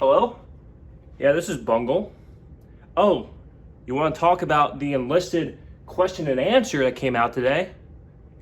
Hello? Yeah, this is Bungle. Oh, you want to talk about the Enlisted question and answer that came out today?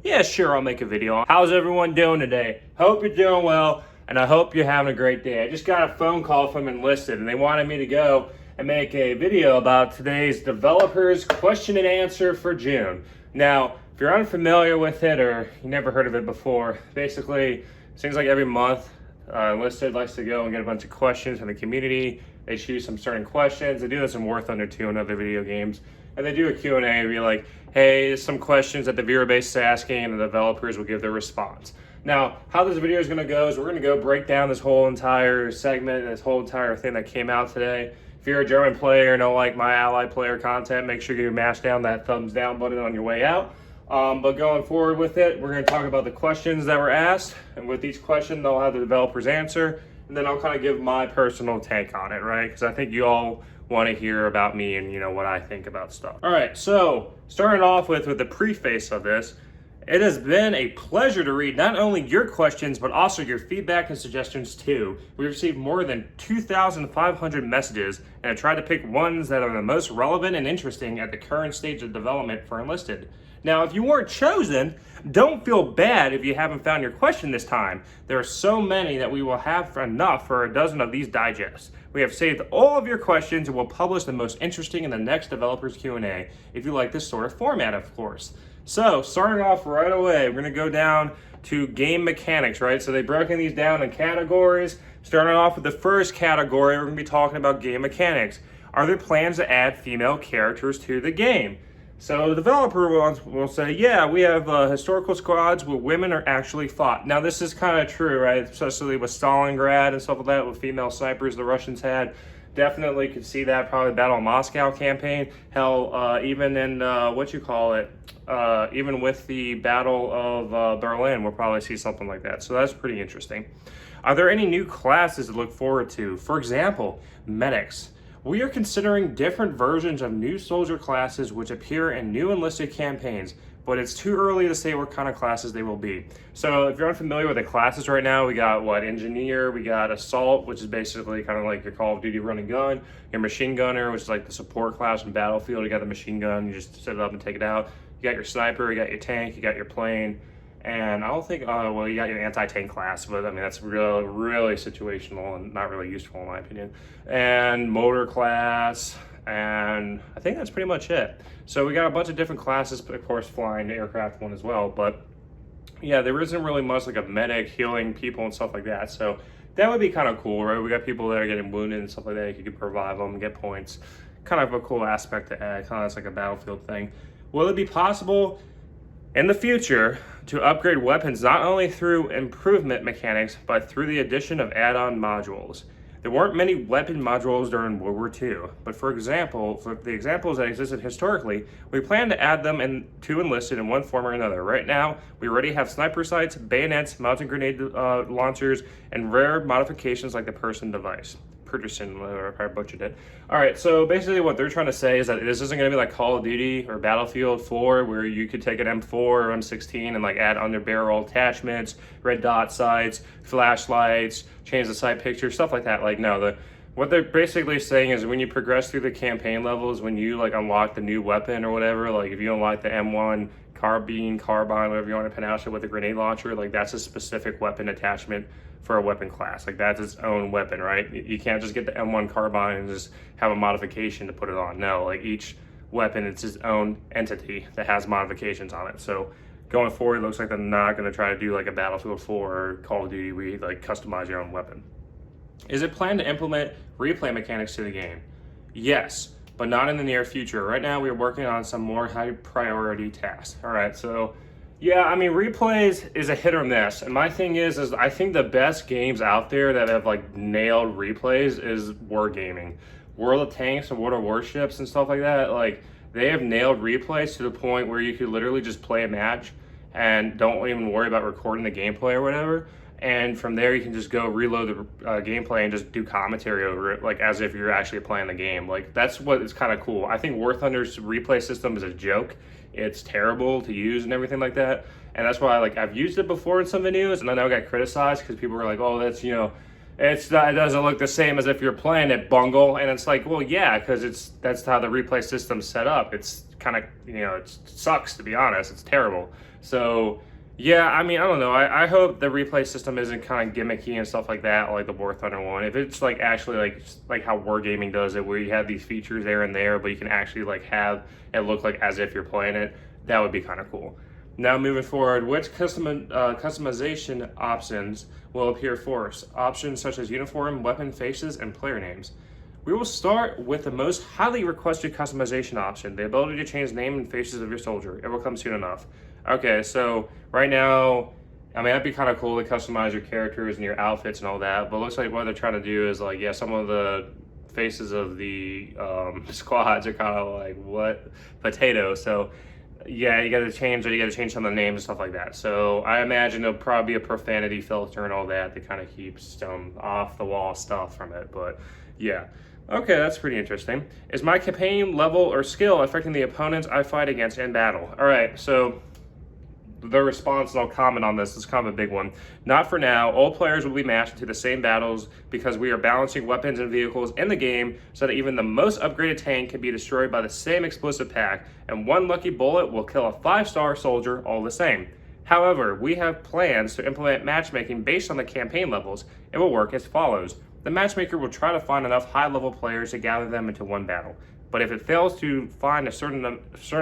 Yeah, sure, I'll make a video. How's everyone doing today? Hope you're doing well, and I hope you're having a great day. I just got a phone call from Enlisted, and they wanted me to go and make a video about today's developers question and answer for June. Now, if you're unfamiliar with it or you never heard of it before, basically, it seems like every month, Enlisted likes to go and get a bunch of questions from the community. They choose some certain questions. They do this in War Thunder 2 and other video games. And they do a Q&A and be like, hey, there's some questions that the viewer base is asking, and the developers will give their response. Now, how this video is going to go is we're going to go break down this whole entire segment, this whole entire thing that came out today. If you're a German player and don't like my ally player content, make sure you mash down that thumbs down button on your way out. But going forward with it, we're going to talk about the questions that were asked, and with each question, they'll have the developers answer, and then I'll kind of give my personal take on it, right? Because I think you all want to hear about me and, what I think about stuff. All right, so starting off with the preface of this, it has been a pleasure to read not only your questions, but also your feedback and suggestions too. We've received more than 2,500 messages, and I tried to pick ones that are the most relevant and interesting at the current stage of development for Enlisted. Now, if you weren't chosen, don't feel bad if you haven't found your question this time. There are so many that we will have enough for a dozen of these digests. We have saved all of your questions and will publish the most interesting in the next developers Q&A, if you like this sort of format, of course. So, starting off right away, we're going to go down to game mechanics, right? So they've broken these down in categories. Starting off with the first category, we're going to be talking about game mechanics. Are there plans to add female characters to the game? So the developer will say, yeah, we have historical squads where women are actually fought. Now this is kind of true, right? Especially with Stalingrad and stuff like that, with female snipers the Russians had. Definitely could see that, probably Battle of Moscow campaign. Hell, even in, even with the Battle of Berlin, we'll probably see something like that. So that's pretty interesting. Are there any new classes to look forward to? For example, medics. We are considering different versions of new soldier classes which appear in new Enlisted campaigns, but it's too early to say what kind of classes they will be. So if you're unfamiliar with the classes right now, we got engineer, we got assault, which is basically kind of like your Call of Duty run and gun, your machine gunner, which is like the support class in Battlefield. You got the machine gun, you just set it up and take it out. You got your sniper, you got your tank, you got your plane. And I don't think, you got your anti-tank class, but I mean, that's really situational and not really useful in my opinion. And motor class, and I think that's pretty much it. So we got a bunch of different classes, but of course flying the aircraft one as well. But yeah, there isn't really much like a medic, healing people and stuff like that. So that would be kind of cool, right? We got people that are getting wounded and stuff like that. You could revive them, get points. Kind of a cool aspect to add, kind of like a Battlefield thing. Will it be possible in the future to upgrade weapons not only through improvement mechanics, but through the addition of add-on modules? There weren't many weapon modules during World War II, but for example, for the examples that existed historically, we plan to add them to Enlisted in one form or another. Right now, we already have sniper sights, bayonets, mountain grenade launchers, and rare modifications like the person device. Whatever, I butchered it. All right, so basically what they're trying to say is that this isn't going to be like Call of Duty or Battlefield 4, where you could take an M4 or M16 and like add under barrel attachments, red dot sights, flashlights, change the sight picture, stuff like that. Like, no, what they're basically saying is when you progress through the campaign levels, when you like unlock the new weapon or whatever, like if you unlock the M1 carbine, whatever you want to pronounce it, with a grenade launcher, like that's a specific weapon attachment for a weapon class. Like that's its own weapon, right? You can't just get the M1 carbine and just have a modification to put it on. No, like each weapon, it's its own entity that has modifications on it. So going forward, it looks like they're not going to try to do like a Battlefield 4 or Call of Duty where you like customize your own weapon. Is it planned to implement replay mechanics to the game? Yes, but not in the near future. Right now, we're working on some more high priority tasks. All right, so yeah, I mean, replays is a hit or miss. And my thing is I think the best games out there that have like nailed replays is wargaming. World of Tanks and World of Warships and stuff like that, like they have nailed replays to the point where you could literally just play a match and don't even worry about recording the gameplay or whatever. And from there, you can just go reload the gameplay and just do commentary over it, like as if you're actually playing the game. Like that's what is kind of cool. I think War Thunder's replay system is a joke. It's terrible to use and everything like that. And that's why, like, I've used it before in some videos, and then I got criticized because people were like, "Oh, that's It doesn't look the same as if you're playing it, bungle. And it's like, well, yeah, because that's how the replay system's set up. It's kind of, it sucks, to be honest. It's terrible. So yeah, I mean, I don't know. I hope the replay system isn't kind of gimmicky and stuff like that, like the War Thunder one. If it's like actually like how Wargaming does it, where you have these features there and there, but you can actually like have it look like as if you're playing it, that would be kind of cool. Now moving forward, which customization options will appear for us? Options such as uniform, weapon faces, and player names. We will start with the most highly requested customization option, the ability to change name and faces of your soldier. It will come soon enough. Okay, so right now, I mean, that'd be kind of cool to customize your characters and your outfits and all that, but it looks like what they're trying to do is like, yeah, some of the faces of the squads are kind of like, what? Potato. So yeah, you got to change some of the names and stuff like that. So I imagine there'll probably be a profanity filter and all that kind of keeps some off the wall stuff from it, but yeah. Okay, that's pretty interesting. Is my campaign level or skill affecting the opponents I fight against in battle? All right, so the response, and I'll comment on this, is kind of a big one. Not for now. All players will be matched into the same battles because we are balancing weapons and vehicles in the game so that even the most upgraded tank can be destroyed by the same explosive pack, and one lucky bullet will kill a 5-star soldier all the same. However, we have plans to implement matchmaking based on the campaign levels. It will work as follows. The matchmaker will try to find enough high-level players to gather them into one battle. But if it fails to find a certain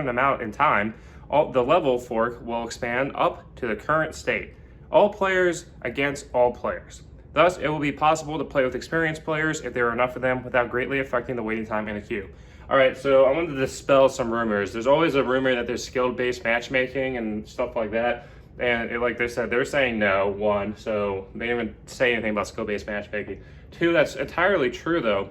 amount in time, the level fork will expand up to the current state. All players against all players. Thus, it will be possible to play with experienced players if there are enough of them without greatly affecting the waiting time in the queue. All right, so I wanted to dispel some rumors. There's always a rumor that there's skill-based matchmaking and stuff like that. And like they said, they're saying no, one, so they didn't even say anything about skill-based matchmaking. Two, that's entirely true, though,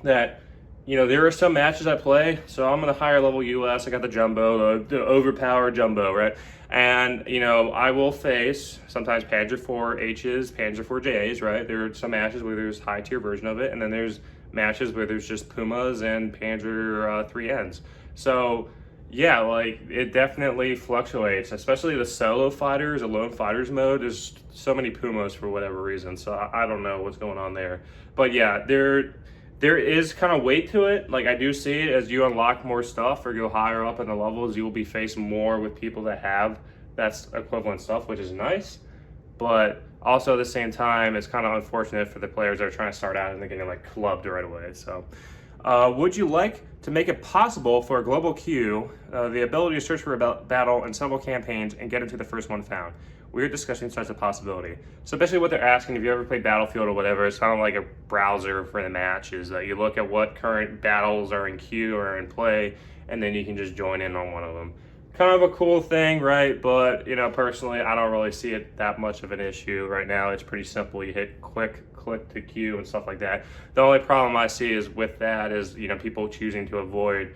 that there are some matches I play, so I'm in the higher level US, I got the jumbo, the overpowered jumbo, right? And, I will face sometimes Panzer IV H's, Panzer IV J's, right? There are some matches where there's high tier version of it, and then there's matches where there's just Pumas and Panzer III's. So, yeah, like, it definitely fluctuates, especially the solo fighters, the lone fighters mode. There's so many Pumas for whatever reason, so I don't know what's going on there. But yeah, there is kind of weight to it. Like, I do see it as you unlock more stuff or go higher up in the levels, you will be faced more with people that have that equivalent stuff, which is nice. But also at the same time, it's kind of unfortunate for the players that are trying to start out and they're getting like clubbed right away. So would you like to make it possible for a global queue, the ability to search for a battle in several campaigns and get into the first one found? We're discussing such a possibility. So basically what they're asking, if you ever played Battlefield or whatever, it's kind of like a browser for the match, is that you look at what current battles are in queue or in play, and then you can just join in on one of them. Kind of a cool thing, right? But, personally, I don't really see it that much of an issue right now. It's pretty simple. You hit click to queue and stuff like that. The only problem I see is with that is, people choosing to avoid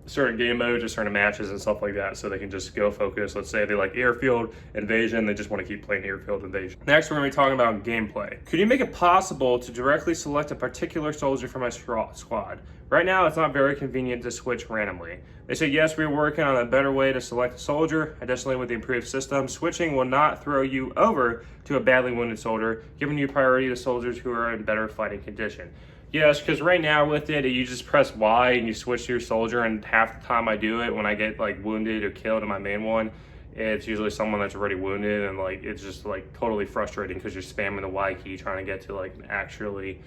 certain game modes or certain matches and stuff like that, so they can just go focus. Let's say they like airfield invasion, they just want to keep playing airfield invasion. Next, we're going to be talking about gameplay. Could you make it possible to directly select a particular soldier from my squad? Right now, it's not very convenient to switch randomly. They say yes, we're working on a better way to select a soldier. Additionally, with the improved system, switching will not throw you over to a badly wounded soldier, giving you priority to soldiers who are in better fighting condition. Yes, because right now with it, you just press Y and you switch to your soldier, and half the time I do it, when I get like wounded or killed in my main one, it's usually someone that's already wounded, and like it's just like totally frustrating because you're spamming the Y key trying to get to like an actually,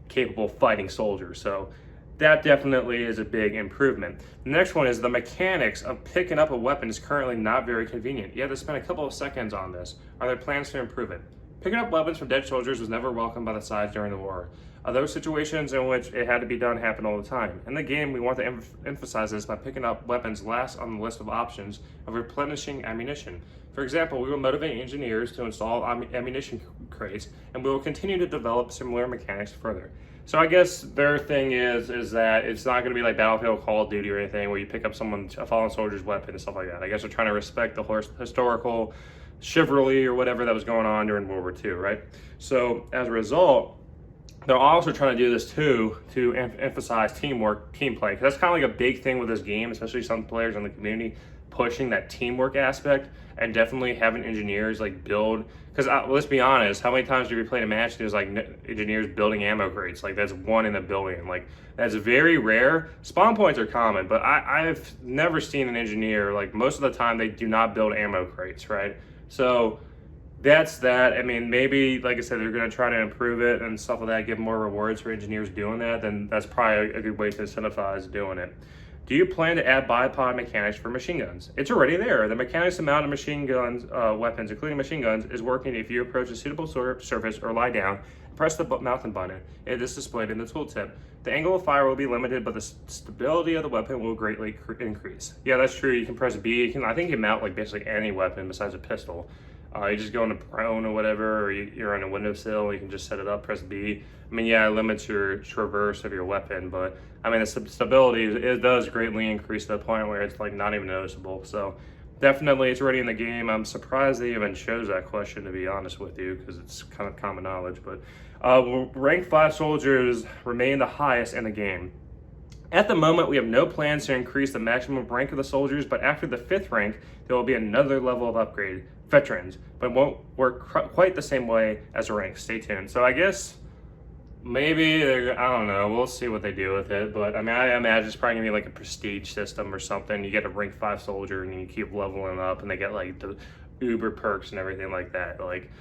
capable fighting soldier. So that definitely is a big improvement. The next one is the mechanics of picking up a weapon is currently not very convenient. You have to spend a couple of seconds on this. Are there plans to improve it? Picking up weapons from dead soldiers was never welcomed by the sides during the war. Those situations in which it had to be done happen all the time. In the game, we want to emphasize this by picking up weapons last on the list of options of replenishing ammunition. For example, we will motivate engineers to install ammunition crates, and we will continue to develop similar mechanics further. So I guess their thing is that it's not going to be like Battlefield, Call of Duty or anything where you pick up a fallen soldier's weapon and stuff like that. I guess they're trying to respect the historical chivalry or whatever that was going on during World War II, right? So as a result, they're also trying to do this too to emphasize teamwork, team play. Because that's kind of like a big thing with this game, especially some players in the community. pushing that teamwork aspect and definitely having engineers like build. Because let's be honest, how many times do we play a match and there's like engineers building ammo crates? Like that's one in a billion. Like that's very rare. Spawn points are common, but I've never seen an engineer, like most of the time they do not build ammo crates, right? So that's that. I mean, maybe, like I said, they're going to try to improve it and stuff like that, give more rewards for engineers doing that, then that's probably a good way to incentivize doing it. Do you plan to add bipod mechanics for machine guns? It's already there. The mechanics amount of machine guns, weapons, including machine guns, is working if you approach a suitable surface or lie down, press the mountain button. It is displayed in the tooltip. The angle of fire will be limited, but the stability of the weapon will greatly increase. Yeah, that's true. You can press B. I think you can mount like basically any weapon besides a pistol. You just go into prone or whatever, or you're on a windowsill, you can just set it up, press B. I mean, yeah, it limits your traverse of your weapon, but I mean, the stability, it does greatly increase to the point where it's like not even noticeable. So definitely it's already in the game. I'm surprised they even chose that question, to be honest with you, because it's kind of common knowledge. But rank 5 soldiers remain the highest in the game. At the moment, we have no plans to increase the maximum rank of the soldiers, but after the 5th rank, there will be another level of upgrade, veterans, but it won't work quite the same way as a rank. Stay tuned. So I guess maybe I don't know, we'll see what they do with it, but I mean, I imagine it's probably gonna be like a prestige system or something. You get a rank 5 soldier and you keep leveling up and they get like the uber perks and everything like that. Like,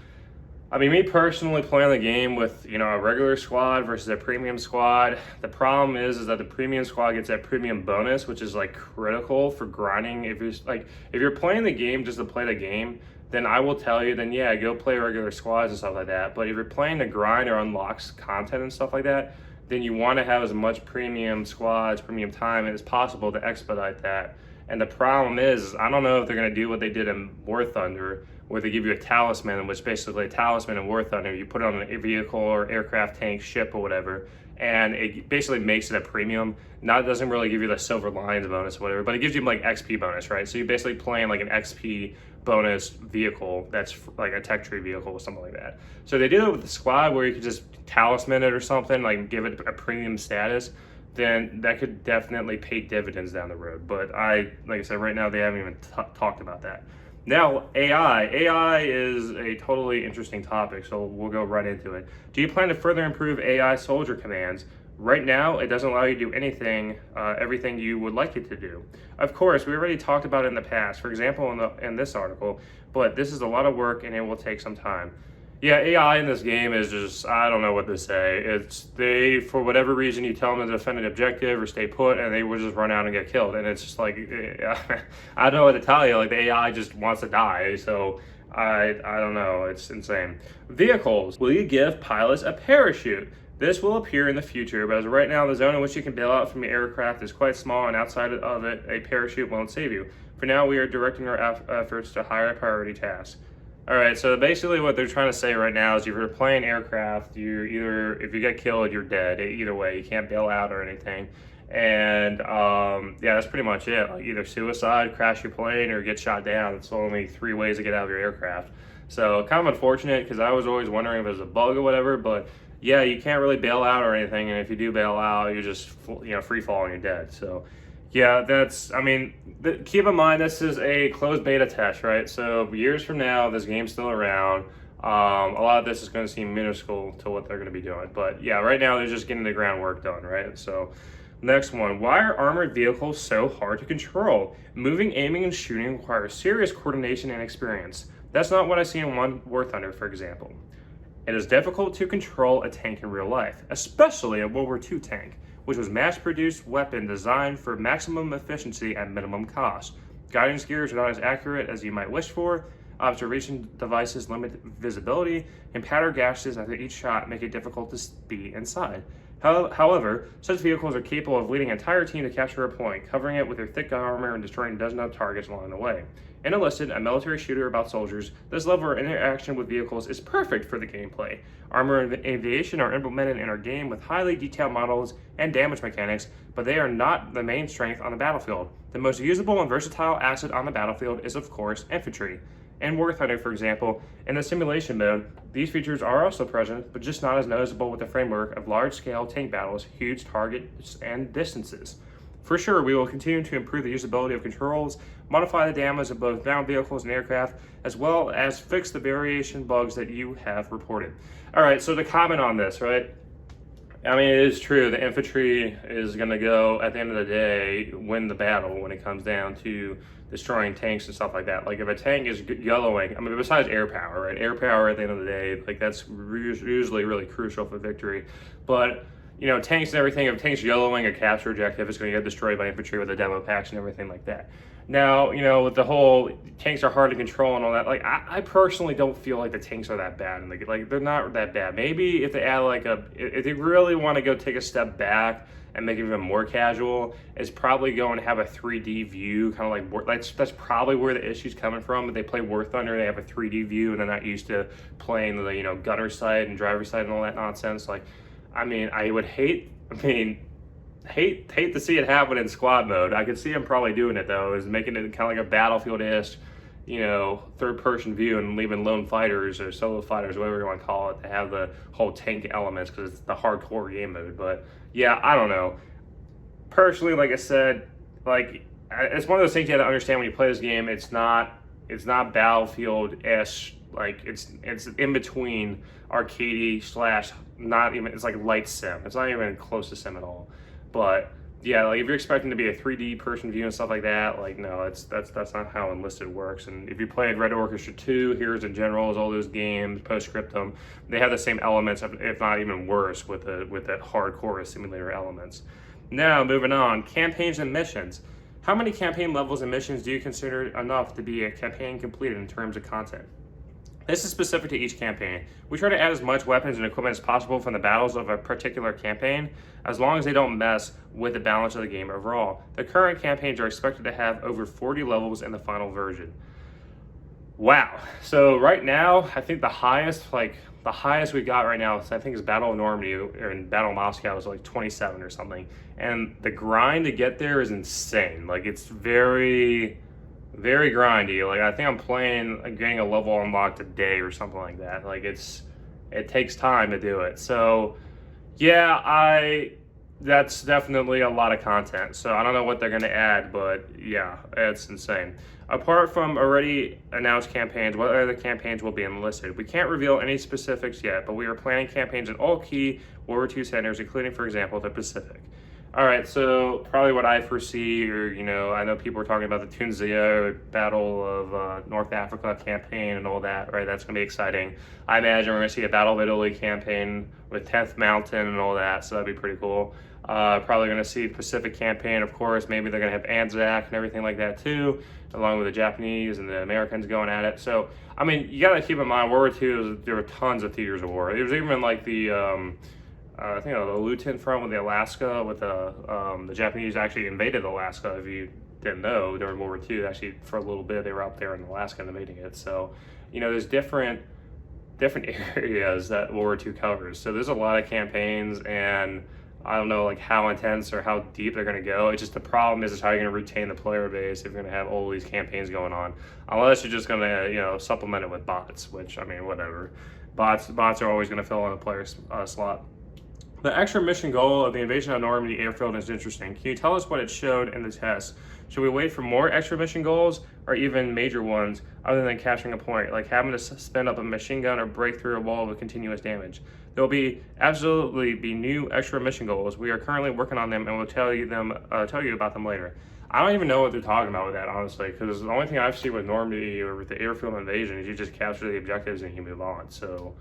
I mean, me personally playing the game with, you know, a regular squad versus a premium squad, the problem is that the premium squad gets that premium bonus, which is like critical for grinding. If you're playing the game just to play the game, then I will tell you, then yeah, go play regular squads and stuff like that. But if you're playing to grind or unlocks content and stuff like that, then you want to have as much premium squads, premium time as possible to expedite that. And the problem is, I don't know if they're going to do what they did in War Thunder, where they give you a talisman, which basically a talisman in War Thunder, you put it on a vehicle or aircraft, tank, ship, or whatever, and it basically makes it a premium. Now, it doesn't really give you the silver lions bonus or whatever, but it gives you like XP bonus, right? So you're basically playing like an XP bonus vehicle that's like a tech tree vehicle or something like that. So they do it with the squad where you could just talisman it or something, like give it a premium status, then that could definitely pay dividends down the road. But like I said, right now they haven't even talked about that. Now, AI. AI is a totally interesting topic, so we'll go right into it. Do you plan to further improve AI soldier commands? Right now, it doesn't allow you to do everything you would like it to do. Of course, we already talked about it in the past, for example, in this article, but this is a lot of work and it will take some time. Yeah, AI in this game is just, I don't know what to say. For whatever reason, you tell them to defend an objective or stay put, and they will just run out and get killed. And it's just like, I don't know what to tell you. Like, the AI just wants to die. So, I don't know. It's insane. Vehicles. Will you give pilots a parachute? This will appear in the future, but as of right now, the zone in which you can bail out from your aircraft is quite small, and outside of it, a parachute won't save you. For now, we are directing our efforts to higher priority tasks. All right, so basically what they're trying to say right now is if you're playing aircraft, if you get killed, you're dead. Either way, you can't bail out or anything. And yeah, that's pretty much it. Like either suicide, crash your plane, or get shot down. It's only 3 ways to get out of your aircraft. So kind of unfortunate, because I was always wondering if it was a bug or whatever, but yeah, you can't really bail out or anything. And if you do bail out, you're just, free fall and you're dead. So yeah, keep in mind, this is a closed beta test, right? So years from now, this game's still around. A lot of this is going to seem minuscule to what they're going to be doing. But yeah, right now, they're just getting the groundwork done, right? So next one, why are armored vehicles so hard to control? Moving, aiming, and shooting requires serious coordination and experience. That's not what I see in War Thunder, for example. It is difficult to control a tank in real life, especially a World War II tank, which was mass-produced weapon designed for maximum efficiency at minimum cost. Guidance gears are not as accurate as you might wish for. Observation devices limit visibility, and powder gases after each shot make it difficult to be inside. However, such vehicles are capable of leading an entire team to capture a point, covering it with their thick armor and destroying dozens of targets along the way. In Enlisted, a military shooter about soldiers, this level of interaction with vehicles is perfect for the gameplay. Armor and aviation are implemented in our game with highly detailed models and damage mechanics, but they are not the main strength on the battlefield. The most usable and versatile asset on the battlefield is, of course, infantry. In War Thunder, for example, in the simulation mode, these features are also present, but just not as noticeable with the framework of large-scale tank battles, huge targets, and distances. For sure, we will continue to improve the usability of controls, modify the damage of both ground vehicles and aircraft, as well as fix the variation bugs that you have reported. All right, so to comment on this, right? I mean, it is true. The infantry is going to go, at the end of the day, win the battle when it comes down to destroying tanks and stuff like that. Like, if a tank is yellowing, I mean, besides air power, right? Air power, at the end of the day, like, that's usually really crucial for victory. But, you know, tanks and everything, if tanks yellowing a capture objective, it's going to get destroyed by infantry with the demo packs and everything like that. Now, you know, with the whole tanks are hard to control and all that, like, I personally don't feel like the tanks are that bad. And like they're not that bad. Maybe if they add if they really want to go take a step back and make it even more casual, it's probably going to have a 3D view, kind of like, that's probably where the issue's coming from. If they play War Thunder, they have a 3D view and they're not used to playing the, you know, gunner side and driver side and all that nonsense. Like, I mean, I would hate to see it happen in squad mode. I could see him probably doing it though, is making it kind of like a Battlefield-ish, you know, third-person view and leaving lone fighters or solo fighters, whatever you want to call it, to have the whole tank elements because it's the hardcore game mode. But yeah, I don't know. Personally, like I said, like, it's one of those things you have to understand when you play this game. It's not Battlefield-ish. Like, it's in between arcadey / not even, it's like light sim. It's not even close to sim at all. But yeah, like, if you're expecting to be a 3D person view and stuff like that, like, no, that's not how Enlisted works. And if you played Red Orchestra 2, Heroes and Generals, all those games, Postscriptum, they have the same elements, if not even worse, with that hardcore simulator elements. Now, moving on, campaigns and missions. How many campaign levels and missions do you consider enough to be a campaign completed in terms of content? This is specific to each campaign. We try to add as much weapons and equipment as possible from the battles of a particular campaign, as long as they don't mess with the balance of the game overall. The current campaigns are expected to have over 40 levels in the final version. Wow. So right now, I think the highest we got right now, I think, is Battle of Normandy, or in Battle of Moscow, is like 27 or something. And the grind to get there is insane. Like, it's very grindy. Like, I think I'm getting a level unlocked a day or something like that. Like, it takes time to do it. So yeah, that's definitely a lot of content. So I don't know what they're going to add, but yeah, it's insane. Apart from already announced campaigns, what other campaigns will be enlisted? We can't reveal any specifics yet, but we are planning campaigns in all key World War II centers, including, for example, the Pacific. All right, so probably what I foresee, or, you know, I know people are talking about the Tunisia Battle of North Africa campaign and all that, right? That's going to be exciting. I imagine we're going to see a Battle of Italy campaign with 10th Mountain and all that, so that'd be pretty cool. Probably going to see Pacific campaign, of course. Maybe they're going to have Anzac and everything like that too, along with the Japanese and the Americans going at it. So, I mean, you got to keep in mind, World War II, there were tons of theaters of war. There was even like the... I think the Aleutian front with the Alaska, with the Japanese actually invaded Alaska. If you didn't know, during World War II, actually for a little bit they were up there in Alaska invading it. So, you know, there's different areas that World War II covers. So there's a lot of campaigns, and I don't know like how intense or how deep they're going to go. It's just the problem is how you're going to retain the player base if you're going to have all these campaigns going on, unless you're just going to, you know, supplement it with bots. Which, I mean, whatever. Bots are always going to fill in a player slot. The extra mission goal of the invasion of Normandy airfield is interesting. Can you tell us what it showed in the test? Should we wait for more extra mission goals, or even major ones, other than capturing a point, like having to spin up a machine gun or break through a wall with continuous damage? There will absolutely be new extra mission goals. We are currently working on them, and we'll tell you about them later. I don't even know what they're talking about with that, honestly, because the only thing I've seen with Normandy or with the airfield invasion is you just capture the objectives and you move on. So,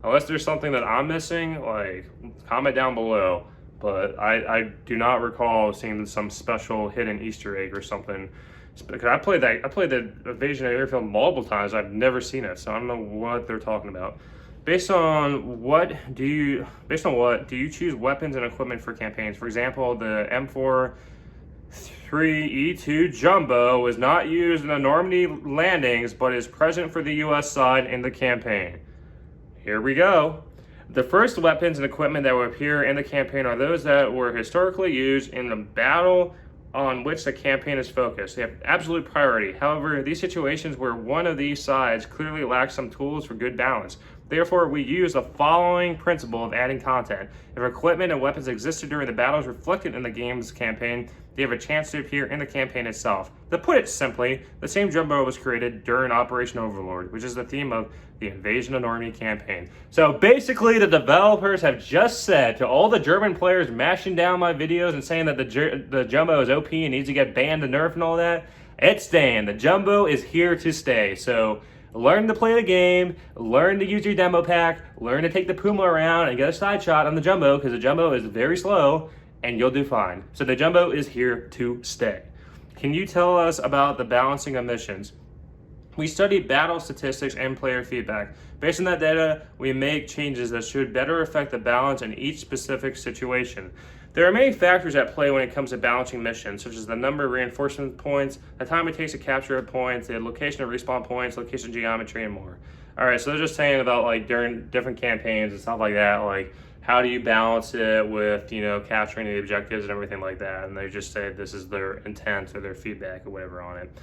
unless there's something that I'm missing, like, comment down below. But I do not recall seeing some special hidden Easter egg or something. Because I played the Invasion of Airfield multiple times. I've never seen it, so I don't know what they're talking about. Based on what do you choose weapons and equipment for campaigns? For example, the M4-3E2 Jumbo was not used in the Normandy landings, but is present for the U.S. side in the campaign. Here we go. The first weapons and equipment that will appear in the campaign are those that were historically used in the battle on which the campaign is focused. They have absolute priority. However, these situations where one of these sides clearly lacks some tools for good balance Therefore, we use the following principle of adding content. If equipment and weapons existed during the battles reflected in the game's campaign, they have a chance to appear in the campaign itself. To put it simply, the same jumbo was created during Operation Overlord, which is the theme of the Invasion of Normandy campaign. So basically, the developers have just said to all the German players mashing down my videos and saying that the jumbo is OP and needs to get banned and nerfed and all that, it's staying. The jumbo is here to stay. So learn to play the game, learn to use your demo pack, learn to take the Puma around and get a side shot on the jumbo, because the jumbo is very slow and you'll do fine. So the jumbo is here to stay. Can you tell us about the balancing of missions? We study battle statistics and player feedback. Based on that data, we make changes that should better affect the balance in each specific situation. There are many factors at play when it comes to balancing missions, such as the number of reinforcement points, the time it takes to capture points, the location of respawn points, location geometry, and more. All right, so they're just saying about like during different campaigns and stuff like that, like how do you balance it with, you know, capturing the objectives and everything like that. And they just say this is their intent or their feedback or whatever on it.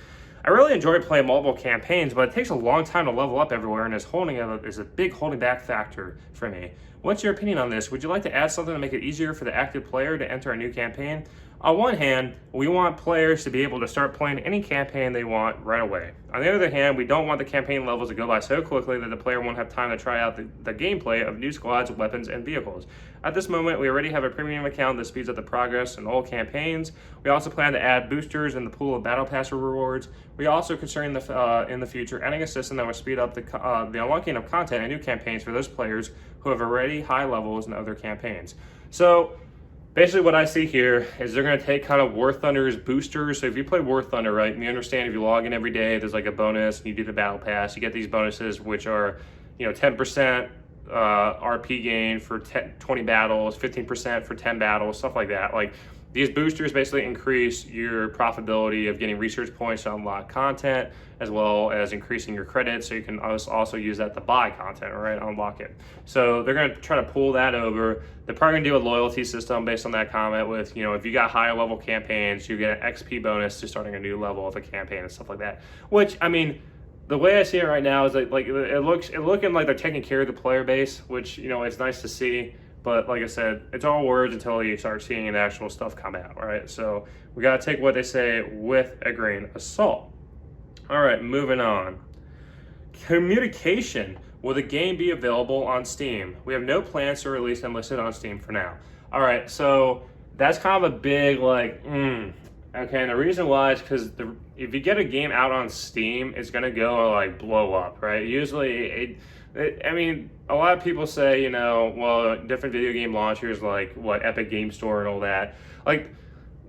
I really enjoy playing multiple campaigns, but it takes a long time to level up everywhere, and is a big holding back factor for me. What's your opinion on this? Would you like to add something to make it easier for the active player to enter a new campaign? On one hand, we want players to be able to start playing any campaign they want right away. On the other hand, we don't want the campaign levels to go by so quickly that the player won't have time to try out the gameplay of new squads, weapons, and vehicles. At this moment, we already have a premium account that speeds up the progress in all campaigns. We also plan to add boosters in the pool of Battle Pass rewards. We also consider in the future adding a system that will speed up the unlocking of content and new campaigns for those players who have already high levels in other campaigns. So basically what I see here is they're going to take kind of War Thunder's boosters. So if you play War Thunder, right, and you understand if you log in every day, there's like a bonus, and you do the Battle Pass, you get these bonuses, which are, you know, 10% RP gain for 20 battles, 15% for 10 battles, stuff like that. Like, these boosters basically increase your profitability of getting research points to unlock content, as well as increasing your credits, so you can also use that to buy content, right, unlock it. So they're going to try to pull that over. They're probably going to do a loyalty system based on that comment with, you know, if you got higher level campaigns, you get an XP bonus to starting a new level of a campaign and stuff like that. Which, I mean, the way I see it right now is like it looking like they're taking care of the player base, which, you know, it's nice to see. But like I said, it's all words until you start seeing the actual stuff come out, right? So we got to take what they say with a grain of salt. All right, moving on. Communication. Will the game be available on Steam? We have no plans to release Enlisted on Steam for now. All right, so that's kind of a big like, okay, and the reason why is because if you get a game out on Steam, it's going to go like blow up, right? Usually I mean, a lot of people say, you know, well, different video game launchers like Epic Game Store and all that. Like,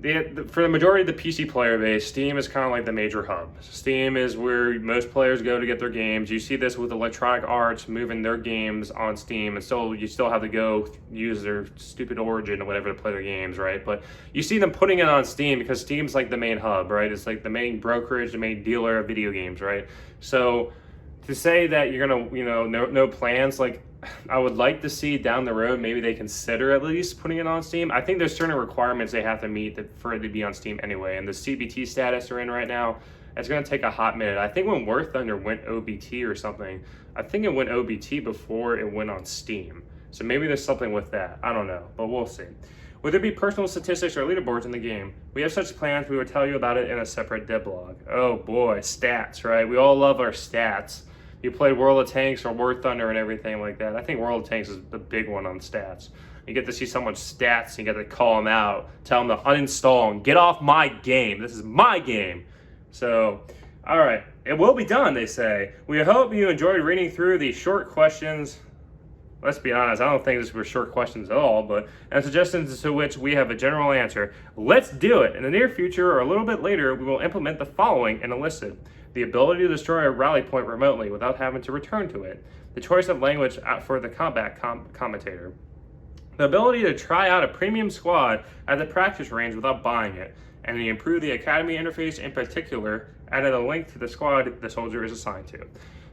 for the majority of the PC player base, Steam is kind of like the major hub. Steam is where most players go to get their games. You see this with Electronic Arts moving their games on Steam, and so you still have to go use their stupid Origin or whatever to play their games, right? But you see them putting it on Steam because Steam's like the main hub, right? It's like the main brokerage, the main dealer of video games, right? So to say that you're gonna, you know, no plans, like, I would like to see down the road maybe they consider at least putting it on Steam. I think there's certain requirements they have to meet for it to be on Steam anyway, and the CBT status they're in right now, it's gonna take a hot minute. I think when War Thunder went OBT or something, I think it went OBT before it went on Steam. So maybe there's something with that. I don't know, but we'll see. Would there be personal statistics or leaderboards in the game? We have such plans. We would tell you about it in a separate devlog. Oh boy, stats, right? We all love our stats. You played World of Tanks or War Thunder and everything like that. I think World of Tanks is the big one on stats. You get to see someone's stats and you get to call them out, tell them to uninstall and get off my game. This is my game. So, all right, it will be done, they say. We hope you enjoyed reading through these short questions. Let's be honest, I don't think these were short questions at all, and suggestions to which we have a general answer. Let's do it. In the near future or a little bit later, we will implement the following in Enlisted. The ability to destroy a rally point remotely without having to return to it. The choice of language for the combat commentator. The ability to try out a premium squad at the practice range without buying it. And the improve the academy interface in particular, added a link to the squad the soldier is assigned to.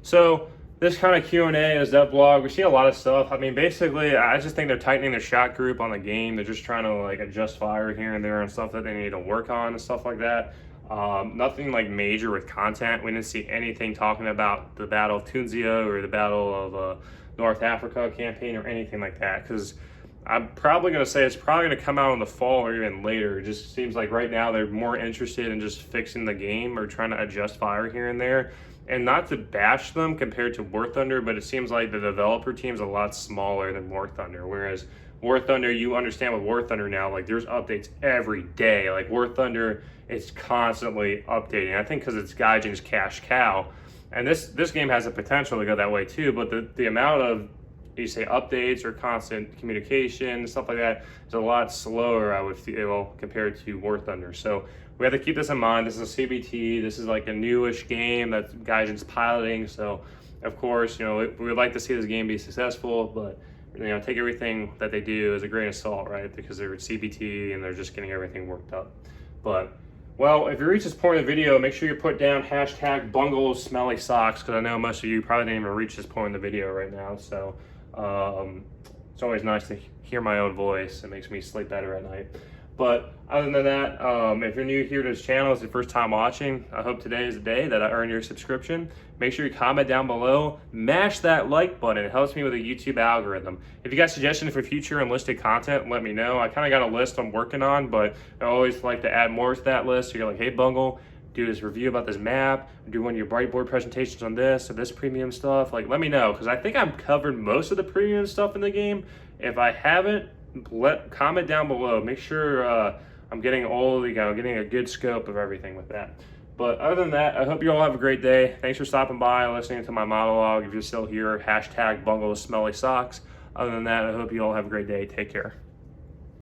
So this kind of Q&A is that vlog. We see a lot of stuff. I mean, basically, I just think they're tightening their shot group on the game. They're just trying to like adjust fire here and there and stuff that they need to work on and stuff like that. Nothing like major with content. We didn't see anything talking about the Battle of Tunzio or the Battle of North Africa campaign or anything like that, because I'm probably going to say it's probably going to come out in the fall or even later. It just seems like right now they're more interested in just fixing the game or trying to adjust fire here and there. And not to bash them compared to War Thunder, but it seems like the developer team's a lot smaller than War Thunder. Whereas War Thunder, you understand with War Thunder now, like there's updates every day. Like War Thunder, it's constantly updating. I think because it's Gaijin's cash cow. And this game has the potential to go that way too, but the amount of, you say, updates or constant communication, stuff like that, is a lot slower, I would feel, compared to War Thunder. So we have to keep this in mind. This is a CBT. This is like a newish game that Gaijin's piloting. So of course, we would like to see this game be successful, but take everything that they do as a grain of salt, right? Because they're CBT and they're just getting everything worked up. But well, if you reach this point in the video, make sure you put down hashtag bungle smelly socks, because I know most of you probably didn't even reach this point in the video right now. So it's always nice to hear my own voice. It makes me sleep better at night. But other than that, if you're new here to this channel, it's your first time watching, I hope today is the day that I earn your subscription. Make sure you comment down below, mash that like button. It helps me with the YouTube algorithm. If you got suggestions for future Enlisted content, let me know. I kind of got a list I'm working on, but I always like to add more to that list. You're like, hey Bungle, do this review about this map, do one of your Brightboard presentations on this or this premium stuff. Like, let me know, because I think I've covered most of the premium stuff in the game. If I haven't, comment down below. Make sure I'm getting getting a good scope of everything with that. But other than that, I hope you all have a great day. Thanks for stopping by and listening to my monologue. If you're still here, hashtag bungle smelly socks. Other than that, I hope you all have a great day. Take care.